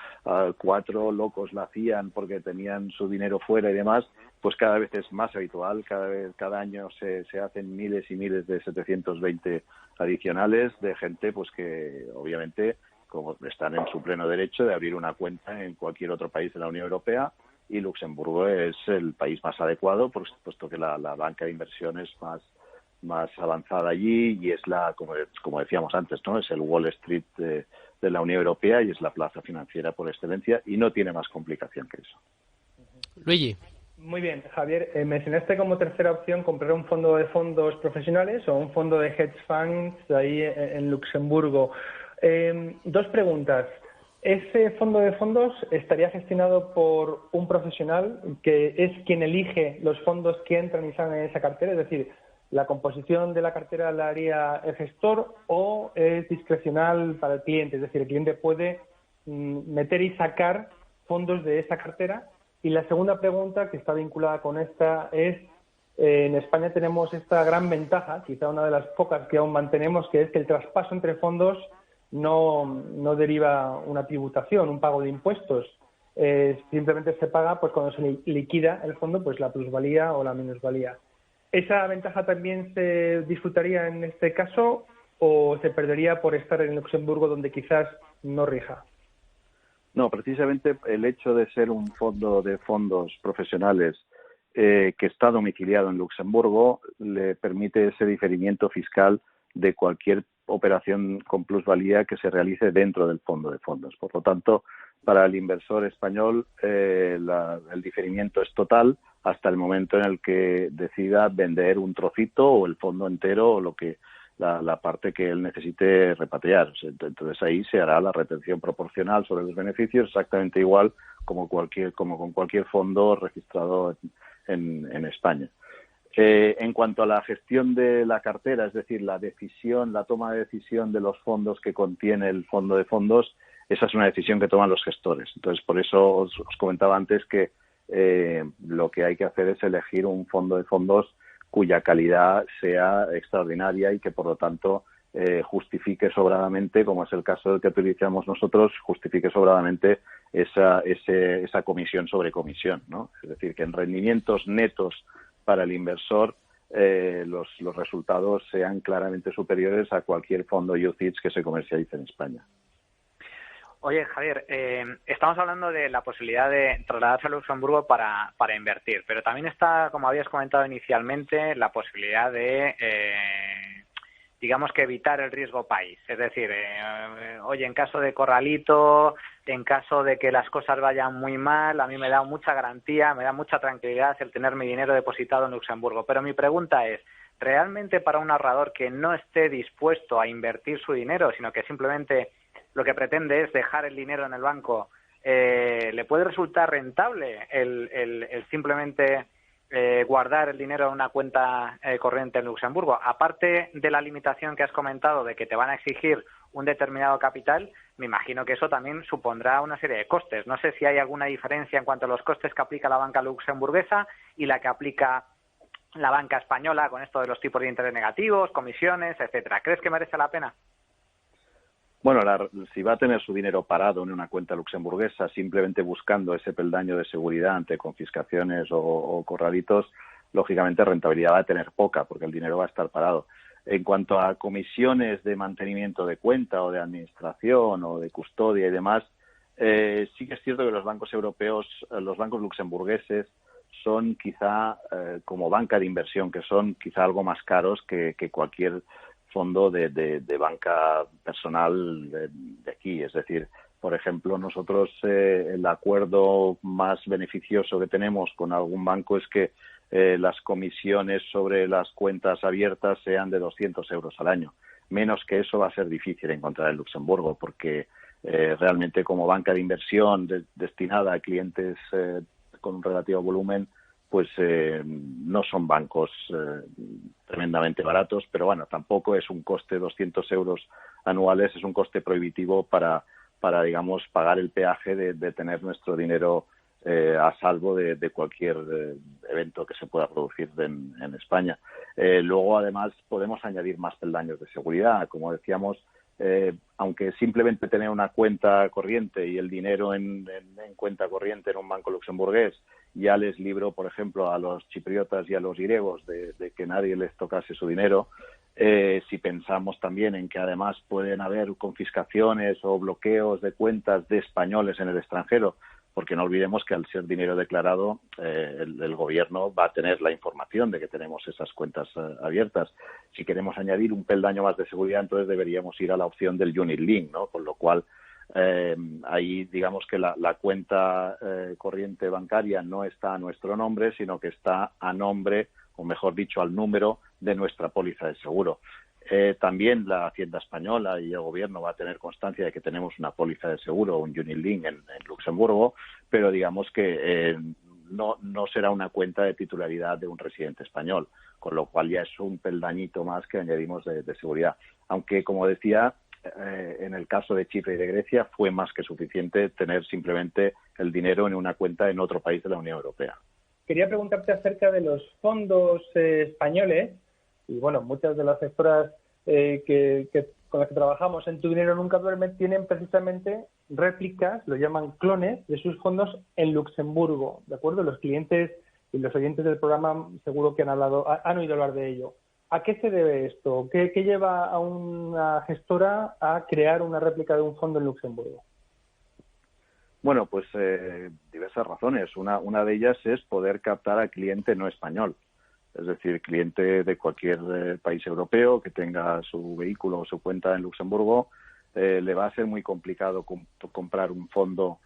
4 locos la hacían porque tenían su dinero fuera y demás, pues cada vez es más habitual. Cada año se hacen miles y miles de 720 adicionales de gente pues que obviamente como están en su pleno derecho de abrir una cuenta en cualquier otro país de la Unión Europea, y Luxemburgo es el país más adecuado, puesto que la banca de inversión es más avanzada allí y es como decíamos antes, ¿no? Es el Wall Street de la Unión Europea y es la plaza financiera por excelencia y no tiene más complicación que eso. Luigi. Muy bien, Javier, mencionaste como tercera opción comprar un fondo de fondos profesionales o un fondo de hedge funds ahí en Luxemburgo. 2 preguntas. ¿Ese fondo de fondos estaría gestionado por un profesional que es quien elige los fondos que entran y salen en esa cartera? Es decir, ¿la composición de la cartera la haría el gestor o es discrecional para el cliente? Es decir, el cliente puede meter y sacar fondos de esa cartera. Y la segunda pregunta, que está vinculada con esta, es en España tenemos esta gran ventaja, quizá una de las pocas que aún mantenemos, que es que el traspaso entre fondos no deriva una tributación, un pago de impuestos. Simplemente se paga pues cuando se liquida el fondo pues la plusvalía o la minusvalía. ¿Esa ventaja también se disfrutaría en este caso o se perdería por estar en Luxemburgo, donde quizás no rija? No, precisamente el hecho de ser un fondo de fondos profesionales que está domiciliado en Luxemburgo le permite ese diferimiento fiscal de cualquier operación con plusvalía que se realice dentro del fondo de fondos. Por lo tanto, para el inversor español el diferimiento es total hasta el momento en el que decida vender un trocito o el fondo entero o la parte que él necesite repatriar. Entonces ahí se hará la retención proporcional sobre los beneficios exactamente igual como con cualquier fondo registrado en España. En cuanto a la gestión de la cartera, es decir, la toma de decisión de los fondos que contiene el fondo de fondos, esa es una decisión que toman los gestores. Entonces, por eso os comentaba antes que lo que hay que hacer es elegir un fondo de fondos cuya calidad sea extraordinaria y que, por lo tanto, justifique sobradamente, como es el caso del que utilizamos nosotros, justifique sobradamente esa comisión sobre comisión, ¿no? Es decir, que en rendimientos netos para el inversor los resultados sean claramente superiores a cualquier fondo UCITS que se comercialice en España. Oye, Javier, estamos hablando de la posibilidad de trasladarse a Luxemburgo para invertir, pero también está, como habías comentado inicialmente, la posibilidad de, digamos que evitar el riesgo país. Es decir, oye, en caso de corralito, en caso de que las cosas vayan muy mal, a mí me da mucha garantía, me da mucha tranquilidad el tener mi dinero depositado en Luxemburgo. Pero mi pregunta es, ¿realmente para un ahorrador que no esté dispuesto a invertir su dinero, sino que simplemente lo que pretende es dejar el dinero en el banco, le puede resultar rentable el simplemente guardar el dinero en una cuenta corriente en Luxemburgo? Aparte de la limitación que has comentado de que te van a exigir un determinado capital, me imagino que eso también supondrá una serie de costes. No sé si hay alguna diferencia en cuanto a los costes que aplica la banca luxemburguesa y la que aplica la banca española con esto de los tipos de interés negativos, comisiones, etcétera. ¿Crees que merece la pena? Bueno, si va a tener su dinero parado en una cuenta luxemburguesa simplemente buscando ese peldaño de seguridad ante confiscaciones o corralitos, lógicamente rentabilidad va a tener poca porque el dinero va a estar parado. En cuanto a comisiones de mantenimiento de cuenta o de administración o de custodia y demás, sí que es cierto que los bancos europeos, los bancos luxemburgueses, son quizá como banca de inversión, que son quizá algo más caros que cualquier fondo de banca personal de aquí. Es decir, por ejemplo, nosotros el acuerdo más beneficioso que tenemos con algún banco es que las comisiones sobre las cuentas abiertas sean de 200 euros al año. Menos que eso va a ser difícil encontrar en Luxemburgo, porque realmente como banca de inversión destinada a clientes con un relativo volumen, pues no son bancos tremendamente baratos, pero bueno, tampoco es un coste de 200 euros anuales, es un coste prohibitivo para digamos, pagar el peaje de tener nuestro dinero a salvo de cualquier evento que se pueda producir en España. Luego, además, podemos añadir más peldaños de seguridad. Como decíamos, aunque simplemente tener una cuenta corriente y el dinero en cuenta corriente en un banco luxemburgués ya les libró, por ejemplo, a los chipriotas y a los griegos de que nadie les tocase su dinero. Si pensamos también en que además pueden haber confiscaciones o bloqueos de cuentas de españoles en el extranjero, porque no olvidemos que al ser dinero declarado, el gobierno va a tener la información de que tenemos esas cuentas abiertas. Si queremos añadir un peldaño más de seguridad, entonces deberíamos ir a la opción del unit link, ¿no? Con lo cual, ahí digamos que la cuenta corriente bancaria no está a nuestro nombre, sino que está a nombre, o mejor dicho, al número de nuestra póliza de seguro. También la Hacienda española y el gobierno va a tener constancia de que tenemos una póliza de seguro, un unit link en Luxemburgo, pero digamos que no será una cuenta de titularidad de un residente español, con lo cual ya es un peldañito más que añadimos de seguridad. Aunque, como decía, en el caso de Chipre y de Grecia fue más que suficiente tener simplemente el dinero en una cuenta en otro país de la Unión Europea. Quería preguntarte acerca de los fondos españoles. Y bueno, muchas de las gestoras con las que trabajamos en Tu Dinero Nunca Duerme tienen precisamente réplicas, lo llaman clones, de sus fondos en Luxemburgo, ¿de acuerdo? Los clientes y los oyentes del programa seguro que han oído hablar de ello. ¿A qué se debe esto? ¿Qué lleva a una gestora a crear una réplica de un fondo en Luxemburgo? Bueno, pues diversas razones. Una de ellas es poder captar al cliente no español. Es decir, cliente de cualquier país europeo que tenga su vehículo o su cuenta en Luxemburgo, le va a ser muy complicado comprar un fondo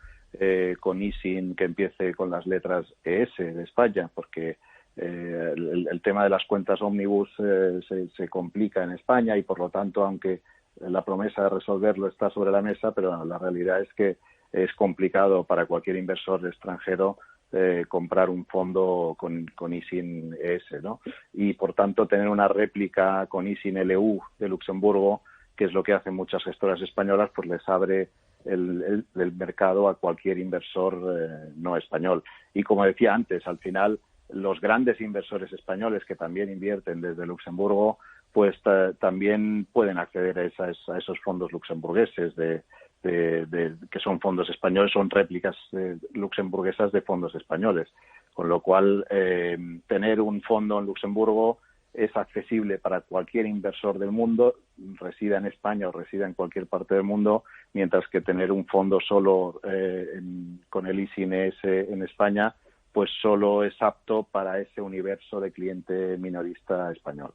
con ISIN que empiece con las letras ES de España, porque el tema de las cuentas ómnibus se complica en España y, por lo tanto, aunque la promesa de resolverlo está sobre la mesa, pero la realidad es que es complicado para cualquier inversor extranjero comprar un fondo con ISIN ES, ¿no? Y, por tanto, tener una réplica con ISIN LU de Luxemburgo, que es lo que hacen muchas gestoras españolas, pues les abre el mercado a cualquier inversor no español. Y, como decía antes, al final, los grandes inversores españoles que también invierten desde Luxemburgo, pues también pueden acceder a esos fondos luxemburgueses que son fondos españoles, son réplicas luxemburguesas de fondos españoles, con lo cual tener un fondo en Luxemburgo es accesible para cualquier inversor del mundo, resida en España o resida en cualquier parte del mundo, mientras que tener un fondo solo con el ISINES en España, pues solo es apto para ese universo de cliente minorista español.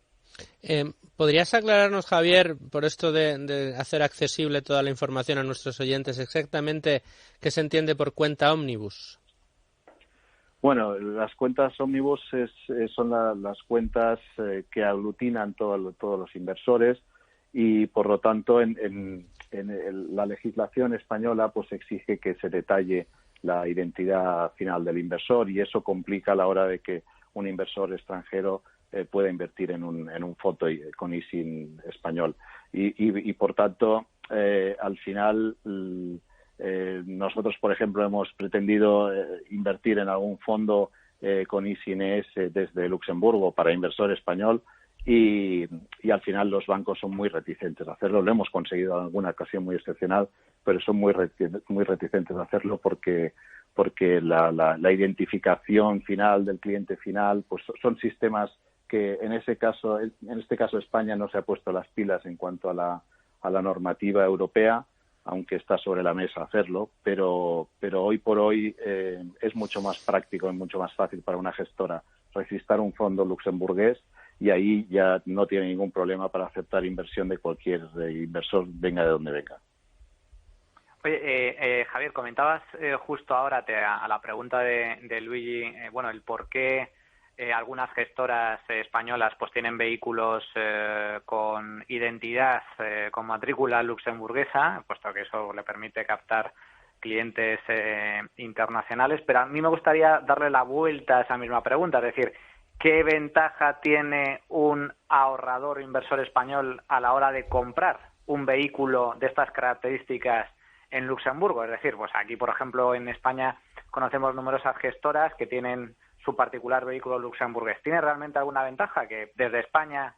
¿Podrías aclararnos, Javier, por esto de hacer accesible toda la información a nuestros oyentes, exactamente qué se entiende por cuenta ómnibus? Bueno, las cuentas ómnibus son las cuentas que aglutinan todos los inversores y, por lo tanto, en la legislación española pues exige que se detalle la identidad final del inversor, y eso complica a la hora de que un inversor extranjero pueda invertir en un fondo con ISIN español. Y por tanto, al final, nosotros, por ejemplo, hemos pretendido invertir en algún fondo con ISINES desde Luxemburgo para inversor español, y al final los bancos son muy reticentes a hacerlo. Lo hemos conseguido en alguna ocasión muy excepcional, pero son muy reticentes a hacerlo porque la identificación final del cliente final pues son sistemas que en este caso España no se ha puesto las pilas en cuanto a la normativa europea, aunque está sobre la mesa hacerlo, pero hoy por hoy es mucho más práctico y mucho más fácil para una gestora registrar un fondo luxemburgués, y ahí ya no tiene ningún problema para aceptar inversión de cualquier inversor, venga de donde venga. Oye, Javier, comentabas justo ahora a la pregunta de Luigi, el por qué algunas gestoras españolas pues tienen vehículos con identidad, con matrícula luxemburguesa, puesto que eso le permite captar clientes internacionales. Pero a mí me gustaría darle la vuelta a esa misma pregunta, es decir, ¿qué ventaja tiene un ahorrador o inversor español a la hora de comprar un vehículo de estas características en Luxemburgo? Es decir, pues aquí, por ejemplo, en España conocemos numerosas gestoras que tienen su particular vehículo luxemburgués. ¿Tiene realmente alguna ventaja que desde España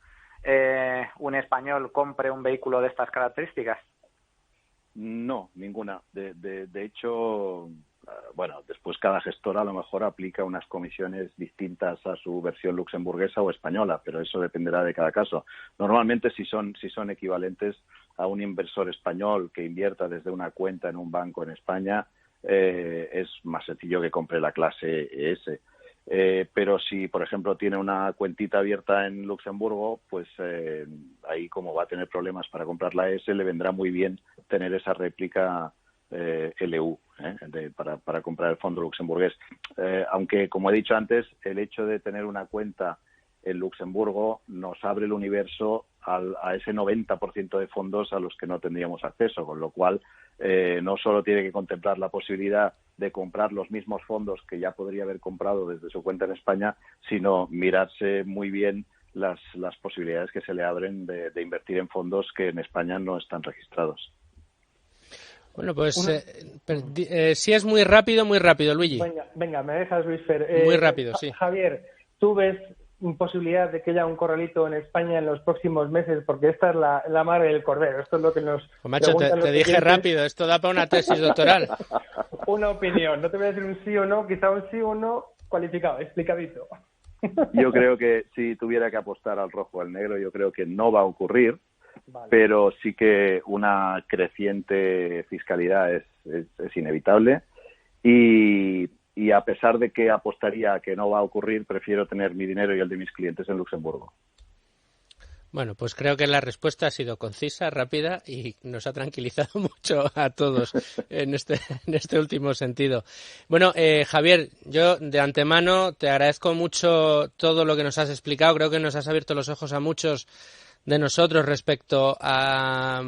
un español compre un vehículo de estas características? No, ninguna. De hecho, después cada gestora a lo mejor aplica unas comisiones distintas a su versión luxemburguesa o española, pero eso dependerá de cada caso. Normalmente, si son equivalentes a un inversor español que invierta desde una cuenta en un banco en España, es más sencillo que compre la clase ES. Pero si, por ejemplo, tiene una cuentita abierta en Luxemburgo, pues ahí, como va a tener problemas para comprar la ES, le vendrá muy bien tener esa réplica LU para comprar el fondo luxemburgués. Aunque, como he dicho antes, el hecho de tener una cuenta en Luxemburgo nos abre el universo a ese 90% de fondos a los que no tendríamos acceso, con lo cual no solo tiene que contemplar la posibilidad de comprar los mismos fondos que ya podría haber comprado desde su cuenta en España, sino mirarse muy bien las posibilidades que se le abren de invertir en fondos que en España no están registrados. Bueno, pues si es muy rápido, Luigi. Venga, me dejas, Luis Fer. Muy rápido, sí. Javier, ¿tú ves posibilidad de que haya un corralito en España en los próximos meses? Porque esta es la madre del cordero. Esto es lo que nos... Pues, macho, te dije rápido, esto da para una tesis doctoral. Una opinión, no te voy a decir un sí o no, quizá un sí o un no cualificado, explicadito. Yo creo que si tuviera que apostar al rojo o al negro, yo creo que no va a ocurrir, vale, pero sí que una creciente fiscalidad es inevitable, y a pesar de que apostaría a que no va a ocurrir, prefiero tener mi dinero y el de mis clientes en Luxemburgo. Bueno, pues creo que la respuesta ha sido concisa, rápida, y nos ha tranquilizado mucho a todos en este último sentido. Bueno, Javier, yo de antemano te agradezco mucho todo lo que nos has explicado. Creo que nos has abierto los ojos a muchos de nosotros respecto a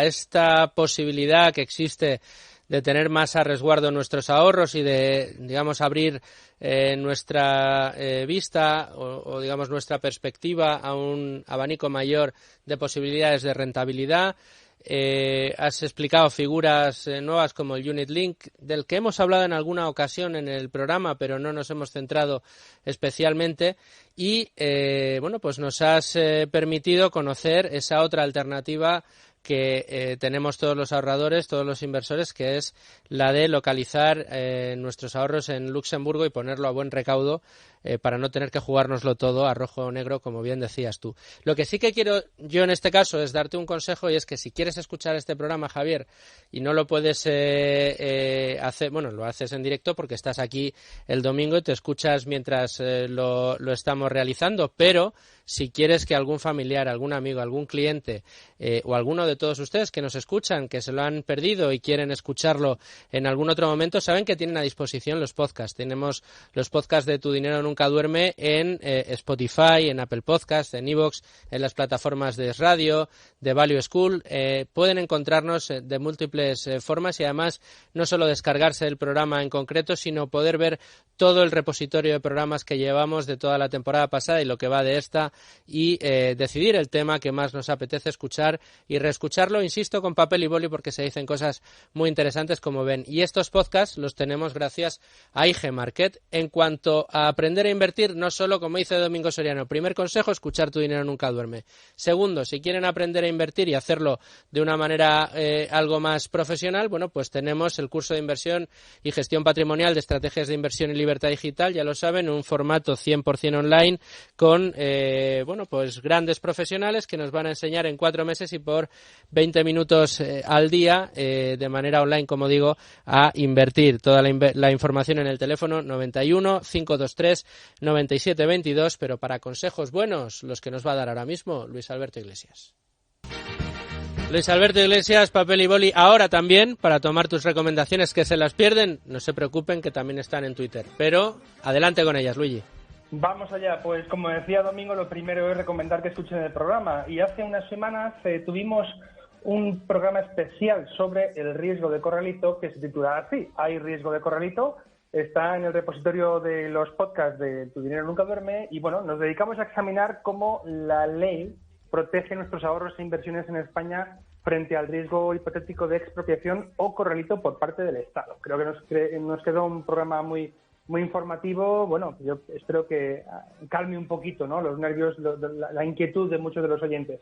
esta posibilidad que existe de tener más a resguardo nuestros ahorros y de, digamos, abrir nuestra vista o digamos, nuestra perspectiva a un abanico mayor de posibilidades de rentabilidad. Has explicado figuras nuevas como el Unit Link, del que hemos hablado en alguna ocasión en el programa, pero no nos hemos centrado especialmente. Y, pues nos has permitido conocer esa otra alternativa que tenemos todos los ahorradores, todos los inversores, que es la de localizar nuestros ahorros en Luxemburgo y ponerlo a buen recaudo para no tener que jugárnoslo todo a rojo o negro, como bien decías tú. Lo que sí que quiero yo en este caso es darte un consejo, y es que si quieres escuchar este programa, Javier, y no lo puedes hacer, bueno, lo haces en directo porque estás aquí el domingo y te escuchas mientras lo estamos realizando, pero si quieres que algún familiar, algún amigo, algún cliente o alguno de todos ustedes que nos escuchan, que se lo han perdido y quieren escucharlo en algún otro momento, saben que tienen a disposición los podcasts. Tenemos los podcasts de Tu Dinero Nunca Duerme en Spotify, en Apple Podcasts, en iVoox, en las plataformas de Radio, de Value School. Pueden encontrarnos de múltiples formas y además no solo descargarse el programa en concreto, sino poder ver todo el repositorio de programas que llevamos de toda la temporada pasada y lo que va de esta y decidir el tema que más nos apetece escuchar y reescucharlo, insisto, con papel y boli porque se dicen cosas muy interesantes, como ven. Y estos podcasts los tenemos gracias a IG Market. En cuanto a aprender a invertir, no solo, como dice Domingo Soriano, primer consejo, escuchar Tu Dinero Nunca Duerme. Segundo, si quieren aprender a invertir y hacerlo de una manera algo más profesional, bueno, pues tenemos el curso de inversión y gestión patrimonial de estrategias de inversión y libertad digital, ya lo saben, un formato 100% online con bueno, pues grandes profesionales que nos van a enseñar en 4 meses y por 20 minutos al día, de manera online, como digo, a invertir. Toda la información en el teléfono 91 523 97 22, pero para consejos buenos, los que nos va a dar ahora mismo Luis Alberto Iglesias. Luis Alberto Iglesias, papel y boli, ahora también, para tomar tus recomendaciones, que se las pierden, no se preocupen, que también están en Twitter. Pero adelante con ellas, Luigi. Vamos allá, pues como decía Domingo, lo primero es recomendar que escuchen el programa. Y hace unas semanas tuvimos un programa especial sobre el riesgo de corralito que se titula así: ¿Hay riesgo de corralito? Está en el repositorio de los podcasts de Tu Dinero Nunca Duerme y bueno, nos dedicamos a examinar cómo la ley protege nuestros ahorros e inversiones en España frente al riesgo hipotético de expropiación o corralito por parte del Estado. Creo que nos quedó un programa muy informativo. Bueno, yo espero que calme un poquito, ¿no?, los nervios, la inquietud de muchos de los oyentes.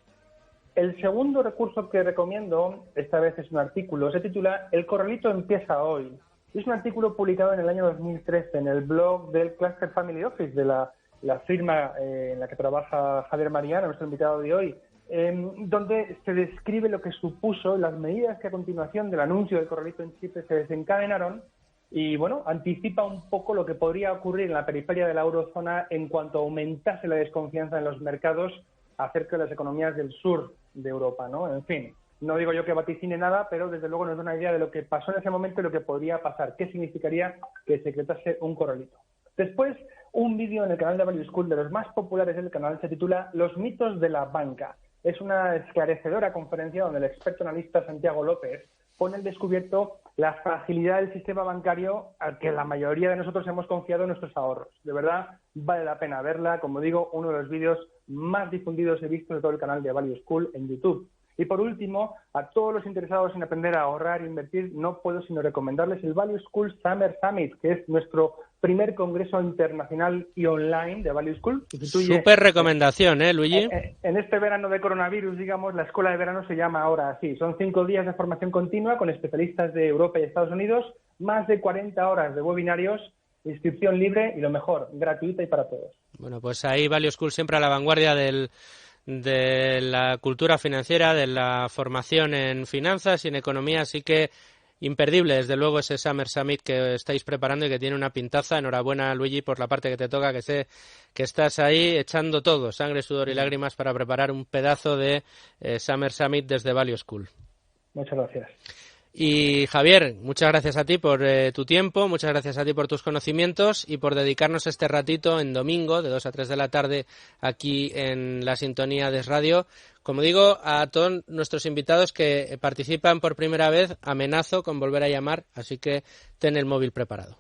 El segundo recurso que recomiendo, esta vez es un artículo, se titula El corralito empieza hoy. Es un artículo publicado en el año 2013 en el blog del Cluster Family Office, de la firma en la que trabaja Javier Mariano, nuestro invitado de hoy, donde se describe lo que supuso las medidas que a continuación del anuncio del corralito en Chipre se desencadenaron y, bueno, anticipa un poco lo que podría ocurrir en la periferia de la eurozona en cuanto aumentase la desconfianza en los mercados acerca de las economías del sur de Europa, ¿no? En fin, no digo yo que vaticine nada, pero desde luego nos da una idea de lo que pasó en ese momento y lo que podría pasar, qué significaría que se decretase un corralito. Después, un vídeo en el canal de Value School, de los más populares del canal, se titula Los mitos de la banca. Es una esclarecedora conferencia donde el experto analista Santiago López pone al descubierto la fragilidad del sistema bancario al que la mayoría de nosotros hemos confiado nuestros ahorros. De verdad, vale la pena verla. Como digo, uno de los vídeos más difundidos he visto de todo el canal de Value School en YouTube. Y por último, a todos los interesados en aprender a ahorrar e invertir, no puedo sino recomendarles el Value School Summer Summit, que es nuestro primer congreso internacional y online de Value School. Súper recomendación, Luigi? En este verano de coronavirus, digamos, la escuela de verano se llama ahora así. Son 5 días de formación continua con especialistas de Europa y Estados Unidos, más de 40 horas de webinarios, inscripción libre y, lo mejor, gratuita y para todos. Bueno, pues ahí Value School siempre a la vanguardia de la cultura financiera, de la formación en finanzas y en economía, así que imperdible, desde luego, ese Summer Summit que estáis preparando y que tiene una pintaza. Enhorabuena, Luigi, por la parte que te toca, que sé que estás ahí echando todo, sangre, sudor y lágrimas para preparar un pedazo de Summer Summit desde Value School. Muchas gracias. Y Javier, muchas gracias a ti por tu tiempo, muchas gracias a ti por tus conocimientos y por dedicarnos este ratito en domingo de 2 a 3 de la tarde aquí en la sintonía de Radio. Como digo, a todos nuestros invitados que participan por primera vez, amenazo con volver a llamar, así que ten el móvil preparado.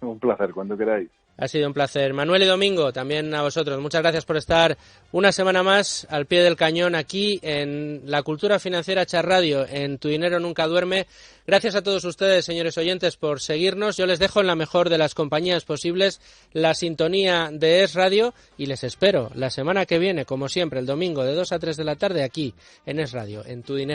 Un placer, cuando queráis. Ha sido un placer. Manuel y Domingo, también a vosotros. Muchas gracias por estar una semana más al pie del cañón aquí en la Cultura Financiera Char Radio, en Tu Dinero Nunca Duerme. Gracias a todos ustedes, señores oyentes, por seguirnos. Yo les dejo en la mejor de las compañías posibles, la sintonía de Es Radio, y les espero la semana que viene, como siempre, el domingo de 2 a 3 de la tarde aquí en Es Radio, en Tu Dinero.